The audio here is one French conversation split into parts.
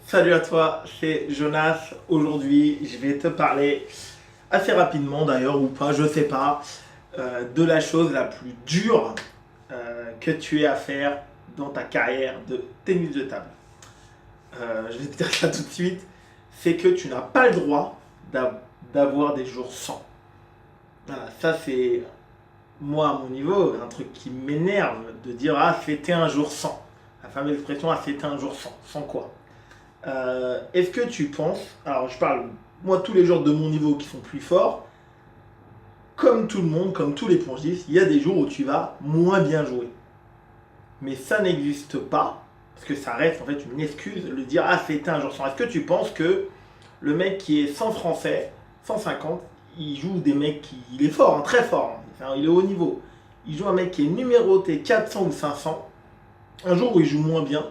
Salut à toi, c'est Jonas. Aujourd'hui, je vais te parler assez rapidement d'ailleurs ou pas, je sais pas, de la chose la plus dure que tu aies à faire dans ta carrière de tennis de table. Je vais te dire ça tout de suite, c'est que tu n'as pas le droit d'avoir des jours sans. Voilà, ça c'est moi à mon niveau, un truc qui m'énerve de dire ah c'était un jour sans. La fameuse expression ah c'était un jour sans. Sans quoi? Est-ce que tu penses, alors je parle moi tous les joueurs de mon niveau qui sont plus forts, comme tout le monde, comme tous les pongistes, il y a des jours où tu vas moins bien jouer. Mais ça n'existe pas, parce que ça reste en fait une excuse, de le dire ah c'était un jour sans. Est-ce que tu penses que le mec qui est 100 français, 150, il joue des mecs qui. Il est fort, hein, très fort, hein, enfin, il est au haut niveau. Il joue un mec qui est numéroté 400 ou 500, un jour où il joue moins bien,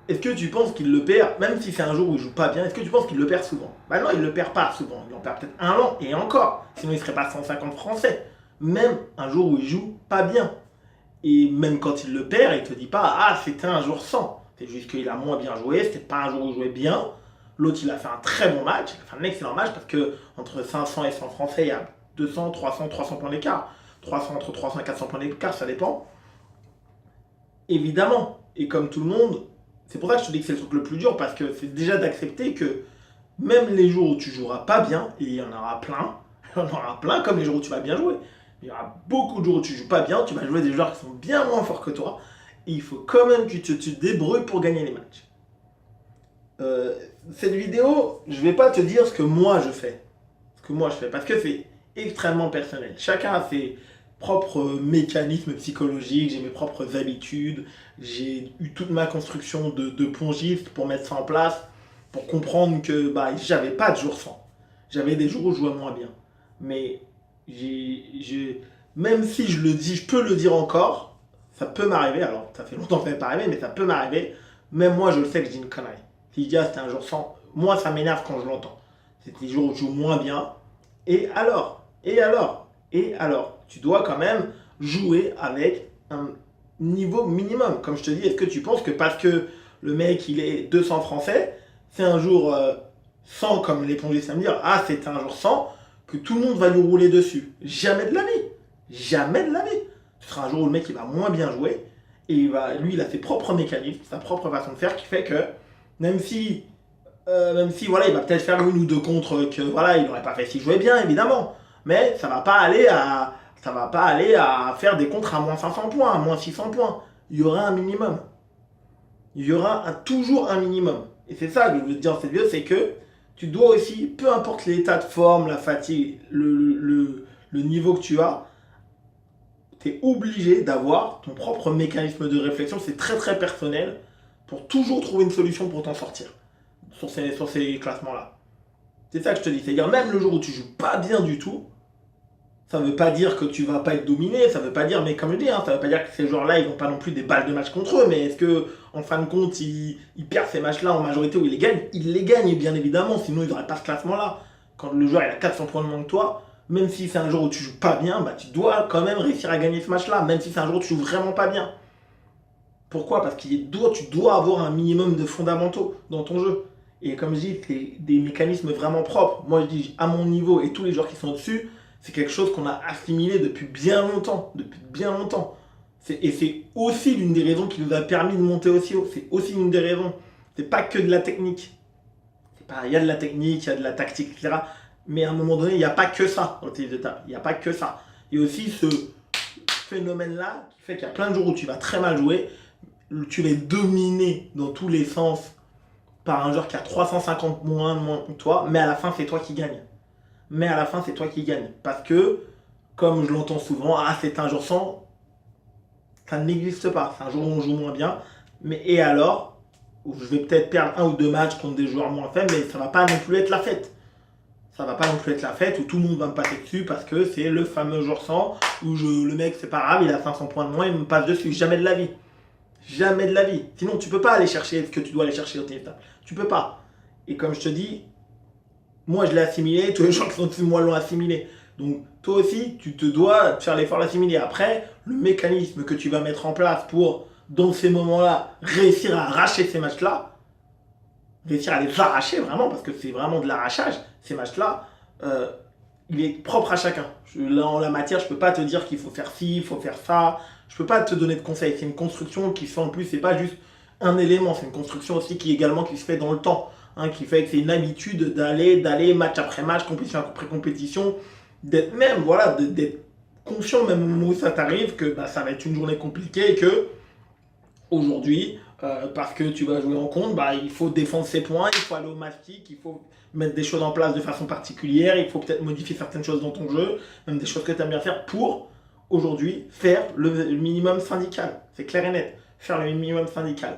est-ce que tu penses qu'il le perd, même si c'est un jour où il joue pas bien, est-ce que tu penses qu'il le perd souvent? Bah non, il le perd pas souvent. Il en perd peut-être un an et encore. Sinon, il serait pas 150 français. Même un jour où il joue pas bien. Et même quand il le perd, il te dit pas ah c'était un jour sans. C'est juste qu'il a moins bien joué. C'était pas un jour où il jouait bien. L'autre, il a fait un très bon match. Il a fait un excellent match parce que entre 500 et 100 français, il y a 200, 300, 300 points d'écart. 300 entre 300 et 400 points d'écart, ça dépend. Évidemment. Et comme tout le monde, c'est pour ça que je te dis que c'est le truc le plus dur, parce que c'est déjà d'accepter que même les jours où tu joueras pas bien, et il y en aura plein, il y en aura plein comme les jours où tu vas bien jouer. Il y aura beaucoup de jours où tu joues pas bien, tu vas jouer des joueurs qui sont bien moins forts que toi, et il faut quand même que tu te débrouilles pour gagner les matchs. Euh, cette vidéo, je vais pas te dire ce que moi je fais. Ce que moi je fais, parce que c'est extrêmement personnel. Chacun a ses propres mécanismes psychologiques, j'ai mes propres habitudes, j'ai eu toute ma construction de pongiste pour mettre ça en place, pour comprendre que bah, j'avais pas de jour sans. J'avais des jours où je jouais moins bien. Mais même si je le dis, je peux le dire encore, ça peut m'arriver, alors ça fait longtemps que ça m'est pas arrivé, mais ça peut m'arriver, même moi je le sais que je dis une connerie. Si je dis ah c'était un jour sans, moi ça m'énerve quand je l'entends. C'est des jours où je joue moins bien, et alors? Et alors? Et alors? Tu dois quand même jouer avec un niveau minimum. Comme je te dis, est-ce que tu penses que parce que le mec il est 200 français, c'est un jour 100 comme les pongistes à me dire, ah c'est un jour 100, que tout le monde va lui rouler dessus? Jamais de la vie. Jamais de la vie. Ce sera un jour où le mec il va moins bien jouer, et lui il a ses propres mécanismes, sa propre façon de faire qui fait que même si voilà, il va peut-être faire une ou deux contres que voilà, il n'aurait pas fait s'il jouait bien, évidemment. Mais ça va pas aller à faire des contres à moins 500 points, à moins 600 points. Il y aura un minimum. Il y aura toujours un minimum. Et c'est ça que je veux te dire dans cette vidéo, c'est que tu dois aussi, peu importe l'état de forme, la fatigue, le niveau que tu as, tu es obligé d'avoir ton propre mécanisme de réflexion. C'est très très personnel pour toujours trouver une solution pour t'en sortir sur ces classements-là. C'est ça que je te dis. C'est-à-dire, même le jour où tu joues pas bien du tout, ça veut pas dire que tu vas pas être dominé, ça veut pas dire, mais comme je dis, hein, ça veut pas dire que ces joueurs-là, ils n'ont pas non plus des balles de match contre eux, mais est-ce que, en fin de compte, ils perdent ces matchs-là en majorité où ils les gagnent? Ils les gagnent, bien évidemment, sinon ils n'auraient pas ce classement-là. Quand le joueur il a 400 points de moins que toi, même si c'est un jour où tu joues pas bien, bah, tu dois quand même réussir à gagner ce match-là, même si c'est un jour où tu joues vraiment pas bien. Pourquoi? Parce que tu dois avoir un minimum de fondamentaux dans ton jeu. Et comme je dis, c'est des mécanismes vraiment propres. Moi, je dis, à mon niveau et tous les joueurs qui sont dessus, c'est quelque chose qu'on a assimilé depuis bien longtemps. Depuis bien longtemps. Et c'est aussi l'une des raisons qui nous a permis de monter aussi haut. C'est aussi une des raisons. C'est pas que de la technique. Il y a de la technique, il y a de la tactique, etc. Mais à un moment donné, il n'y a pas que ça dans le tennis de table. Il n'y a pas que ça. Il y a aussi ce phénomène-là qui fait qu'il y a plein de jours où tu vas très mal jouer. Tu vas être dominé dans tous les sens par un joueur qui a 350 moins que toi, mais à la fin, c'est toi qui gagne. Mais à la fin, c'est toi qui gagne. Parce que, comme je l'entends souvent, ah, c'est un jour sans, ça n'existe pas. C'est un jour où on joue moins bien. Mais et alors, où je vais peut-être perdre un ou deux matchs contre des joueurs moins faibles, mais ça va pas non plus être la fête. Ça va pas non plus être la fête où tout le monde va me passer dessus parce que c'est le fameux jour sans où le mec, c'est pas grave, il a 500 points de moins, il me passe dessus. Jamais de la vie. Jamais de la vie. Sinon, tu peux pas aller chercher ce que tu dois aller chercher au tennis. Tu peux pas. Et comme je te dis, moi je l'ai assimilé, tous les gens qui sont dessus de moi l'ont assimilé. Donc toi aussi, tu te dois faire l'effort d'assimiler. Après, le mécanisme que tu vas mettre en place pour, dans ces moments-là, réussir à arracher ces matchs-là, réussir à les arracher vraiment, parce que c'est vraiment de l'arrachage, ces matchs-là, il est propre à chacun. Là, en la matière, je peux pas te dire qu'il faut faire ci, il faut faire ça. Je peux pas te donner de conseils. C'est une construction qui se fait en plus, c'est pas juste un élément, c'est une construction aussi qui se fait dans le temps. Hein, qui fait que c'est une habitude d'aller match après match, compétition après compétition, d'être même, voilà, d'être conscient même où ça t'arrive que bah, ça va être une journée compliquée et que aujourd'hui, parce que tu vas jouer en compte, bah, il faut défendre ses points, il faut aller au mastic, il faut mettre des choses en place de façon particulière, il faut peut-être modifier certaines choses dans ton jeu, même des choses que tu aimes bien faire pour aujourd'hui faire le minimum syndical. C'est clair et net, faire le minimum syndical.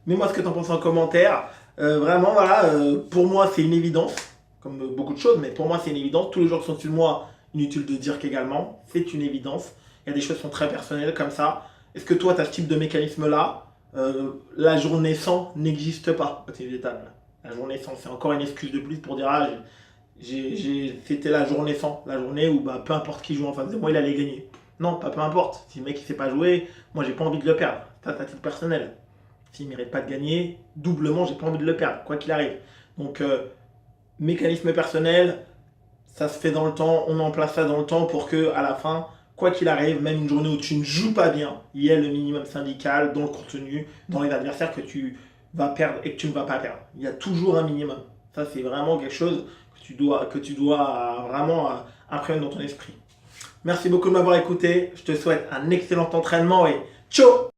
Mets-moi ce que tu en penses en commentaire. Vraiment, voilà, pour moi c'est une évidence, comme beaucoup de choses, mais pour moi c'est une évidence. Tous les jours qui sont au-dessus de moi, inutile de dire qu'également, c'est une évidence. Il y a des choses qui sont très personnelles comme ça. Est-ce que toi, tu as ce type de mécanisme-là? La journée sans n'existe pas au tennis de table. La journée sans, c'est encore une excuse de plus pour dire ah, c'était la journée sans. La journée où bah, peu importe qui joue en face de moi, il allait gagner. Non, pas peu importe. Si le mec ne sait pas jouer, moi j'ai pas envie de le perdre. Ça, c'est à titre personnel. S'il ne mérite pas de gagner, doublement, j'ai pas envie de le perdre, quoi qu'il arrive. Donc, mécanisme personnel, ça se fait dans le temps, on met en place ça dans le temps pour que à la fin, quoi qu'il arrive, même une journée où tu ne joues pas bien, il y ait le minimum syndical dans le contenu, dans les adversaires que tu vas perdre et que tu ne vas pas perdre. Il y a toujours un minimum. Ça, c'est vraiment quelque chose que tu dois vraiment imprimer dans ton esprit. Merci beaucoup de m'avoir écouté. Je te souhaite un excellent entraînement et ciao!